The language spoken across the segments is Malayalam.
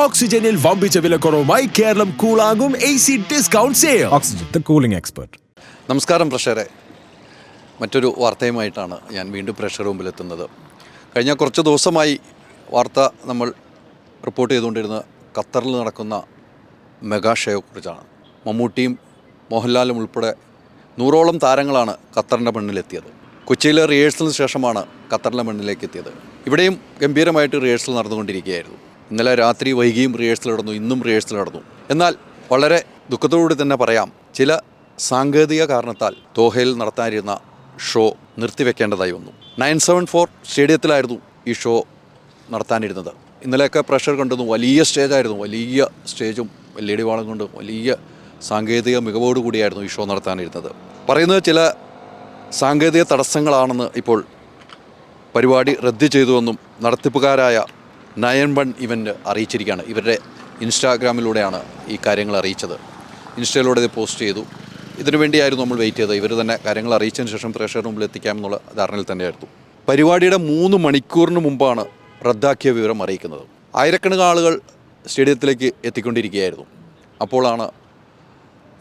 ഓക്സിജനിൽ വമ്പിച്ച വിലക്കുറവുമായി കേരളം കൂളാകും AC discount sale. Oxygen, the cooling expert. നമസ്കാരം പ്രേക്ഷകരെ, മറ്റൊരു വാർത്തയുമായിട്ടാണ് ഞാൻ വീണ്ടും പ്രേക്ഷകരുടെ മുമ്പിലെത്തുന്നത്. കഴിഞ്ഞ കുറച്ച് ദിവസമായി വാർത്ത നമ്മൾ റിപ്പോർട്ട് ചെയ്തുകൊണ്ടിരുന്ന ഖത്തറിൽ നടക്കുന്ന മെഗാ ഷോയെക്കുറിച്ചാണ്. മമ്മൂട്ടിയും മോഹൻലാലും ഉൾപ്പെടെ 100ഓളം താരങ്ങളാണ് ഖത്തറിൻ്റെ മണ്ണിലെത്തിയത്. കൊച്ചിയിലെ റിഹേഴ്സലിന് ശേഷമാണ് ഖത്തറിൻ്റെ മണ്ണിലേക്ക് എത്തിയത്. ഇവിടെയും ഗംഭീരമായിട്ട് റിഹേഴ്സൽ നടന്നുകൊണ്ടിരിക്കുകയായിരുന്നു. ഇന്നലെ രാത്രി വൈകിയും റിഹേഴ്സൽ നടന്നു, ഇന്നും റിഹേഴ്സൽ നടന്നു. എന്നാൽ വളരെ ദുഃഖത്തോടുകൂടി തന്നെ പറയാം, ചില സാങ്കേതിക കാരണത്താൽ ദോഹയിൽ നടത്താനിരുന്ന ഷോ നിർത്തിവെക്കേണ്ടതായി വന്നു. 974 സ്റ്റേഡിയത്തിലായിരുന്നു ഈ ഷോ നടത്താനിരുന്നത്. ഇന്നലെയൊക്കെ പ്രഷർ കണ്ടുന്നു. വലിയ സ്റ്റേജായിരുന്നു, വലിയ സ്റ്റേജും LED വാളും കൊണ്ട് വലിയ സാങ്കേതിക മികവോടുകൂടിയായിരുന്നു ഈ ഷോ നടത്താനിരുന്നത്. പറയുന്നത് ചില സാങ്കേതിക തടസ്സങ്ങളാണെന്ന് ഇപ്പോൾ പരിപാടി റദ്ദ് ചെയ്തുവെന്നും നടത്തിപ്പുകാരായ 9-1 ഇവൻ്റ് അറിയിച്ചിരിക്കുകയാണ്. ഇവരുടെ ഇൻസ്റ്റാഗ്രാമിലൂടെയാണ് ഈ കാര്യങ്ങൾ അറിയിച്ചത്. ഇൻസ്റ്റയിലൂടെ ഇത് പോസ്റ്റ് ചെയ്തു. ഇതിനു വേണ്ടിയായിരുന്നു നമ്മൾ വെയിറ്റ് ചെയ്തത്. ഇവർ തന്നെ കാര്യങ്ങൾ അറിയിച്ചതിന് ശേഷം പ്രേക്ഷകരുടെ മുമ്പിൽ എത്തിക്കാമെന്നുള്ള ധാരണയിൽ തന്നെയായിരുന്നു. പരിപാടിയുടെ 3 മണിക്കൂറിന് മുമ്പാണ് റദ്ദാക്കിയ വിവരം അറിയിക്കുന്നത്. ആയിരക്കണക്കിന് ആളുകൾ സ്റ്റേഡിയത്തിലേക്ക് എത്തിക്കൊണ്ടിരിക്കുകയായിരുന്നു. അപ്പോഴാണ്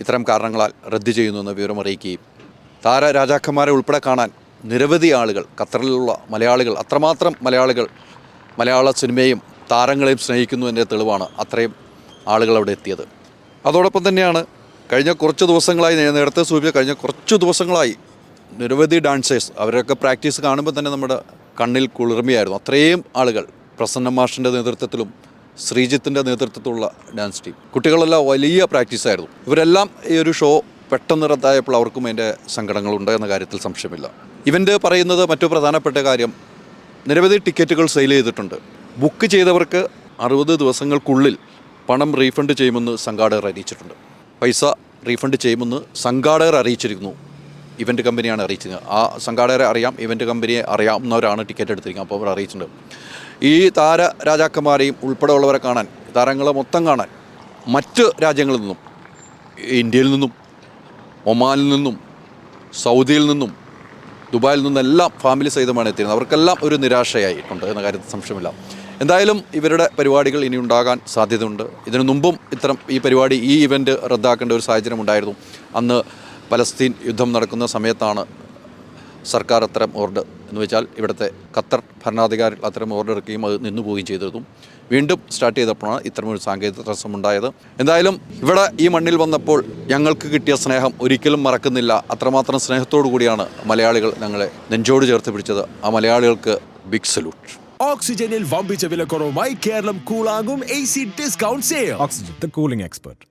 ഇത്തരം കാരണങ്ങളാൽ റദ്ദ് ചെയ്യുന്നുവെന്ന് വിവരം അറിയിക്കുകയും താരരാജാക്കന്മാരെ ഉൾപ്പെടെ കാണാൻ നിരവധി ആളുകൾ, ഖത്തറിലുള്ള മലയാളികൾ, അത്രമാത്രം മലയാളികൾ മലയാള സിനിമയും താരങ്ങളെയും സ്നേഹിക്കുന്നതിൻ്റെ തെളിവാണ് അത്രയും ആളുകൾ അവിടെ എത്തിയത്. അതോടൊപ്പം തന്നെയാണ് കഴിഞ്ഞ കുറച്ച് ദിവസങ്ങളായി, നേരത്തെ സൂചിപ്പിച്ച കഴിഞ്ഞ കുറച്ച് ദിവസങ്ങളായി നിരവധി ഡാൻസേഴ്സ്, അവരൊക്കെ പ്രാക്ടീസ് കാണുമ്പോൾ തന്നെ നമ്മുടെ കണ്ണിൽ കുളിർമയായിരുന്നു. അത്രയും ആളുകൾ, പ്രസന്ന മാഷിൻ്റെ നേതൃത്വത്തിലും ശ്രീജിത്തിൻ്റെ നേതൃത്വത്തിലുള്ള ഡാൻസ് ടീം, കുട്ടികളെല്ലാം വലിയ പ്രാക്ടീസായിരുന്നു. ഇവരെല്ലാം ഈ ഒരു ഷോ പെട്ടെന്ന് റദ്ദായപ്പോൾ അവർക്കും അതിൻ്റെ സങ്കടങ്ങളുണ്ട് എന്ന കാര്യത്തിൽ സംശയമില്ല. ഇവൻ്റ് പറയുന്നത് മറ്റു പ്രധാനപ്പെട്ട കാര്യം, നിരവധി ടിക്കറ്റുകൾ സെയിൽ ചെയ്തിട്ടുണ്ട്. ബുക്ക് ചെയ്തവർക്ക് 60 ദിവസങ്ങൾക്കുള്ളിൽ പണം റീഫണ്ട് ചെയ്യുമെന്ന് സംഘാടകർ അറിയിച്ചിട്ടുണ്ട്. പൈസ റീഫണ്ട് ചെയ്യുമെന്ന് സംഘാടകർ അറിയിച്ചിരിക്കുന്നു. ഇവൻ്റ് കമ്പനിയാണ് അറിയിച്ചത്. ആ സംഘാടകരെ അറിയാം, ഇവൻ്റ് കമ്പനിയെ അറിയാവുന്നവരാണ് ടിക്കറ്റ് എടുത്തിരിക്കുന്നത്. അപ്പോൾ അവർ അറിയിച്ചിട്ടുണ്ട്. ഈ താരരാജാക്കന്മാരെയും ഉൾപ്പെടെയുള്ളവരെ കാണാൻ, താരങ്ങളെ മൊത്തം കാണാൻ മറ്റ് രാജ്യങ്ങളിൽ നിന്നും, ഇന്ത്യയിൽ നിന്നും, ഒമാനിൽ നിന്നും, സൗദിയിൽ നിന്നും, ദുബായിൽ നിന്നെല്ലാം ഫാമിലി സഹിതമാണ് എത്തിയിരുന്നത്. അവർക്കെല്ലാം ഒരു നിരാശയായിട്ടുണ്ട് എന്ന കാര്യത്തിൽ സംശയമില്ല. എന്തായാലും ഇവരുടെ പരിപാടികൾ ഇനി ഉണ്ടാകാൻ സാധ്യതയുണ്ട്. ഇതിനു മുമ്പും ഈ പരിപാടി, ഈ ഇവൻ്റ് റദ്ദാക്കേണ്ട ഒരു സാഹചര്യം ഉണ്ടായിരുന്നു. അന്ന് പലസ്തീൻ യുദ്ധം നടക്കുന്ന സമയത്താണ് സർക്കാർ അത്തരം ഓർഡർ, എന്ന് വെച്ചാൽ ഇവിടുത്തെ ഖത്തർ ഭരണാധികാരികൾ അത്തരം ഓർഡർ ഇറക്കുകയും അത് നിന്നുപോവുകയും ചെയ്തിരുന്നു. വീണ്ടും സ്റ്റാർട്ട് ചെയ്തപ്പോഴാണ് ഇത്തരമൊരു സാങ്കേതിക തടസ്സമുണ്ടായത്. എന്തായാലും ഇവിടെ ഈ മണ്ണിൽ വന്നപ്പോൾ ഞങ്ങൾക്ക് കിട്ടിയ സ്നേഹം ഒരിക്കലും മറക്കുന്നില്ല. അത്രമാത്രം സ്നേഹത്തോടു കൂടിയാണ് മലയാളികൾ ഞങ്ങളെ നെഞ്ചോട് ചേർത്ത് പിടിച്ചത്. ആ മലയാളികൾക്ക് ബിഗ് സല്യൂട്ട്. ഓക്സിജനിൽ വമ്പിച്ച വിലക്കുറവുമായി കേരളം കൂളാകും AC discount sale. Oxygen, the cooling expert.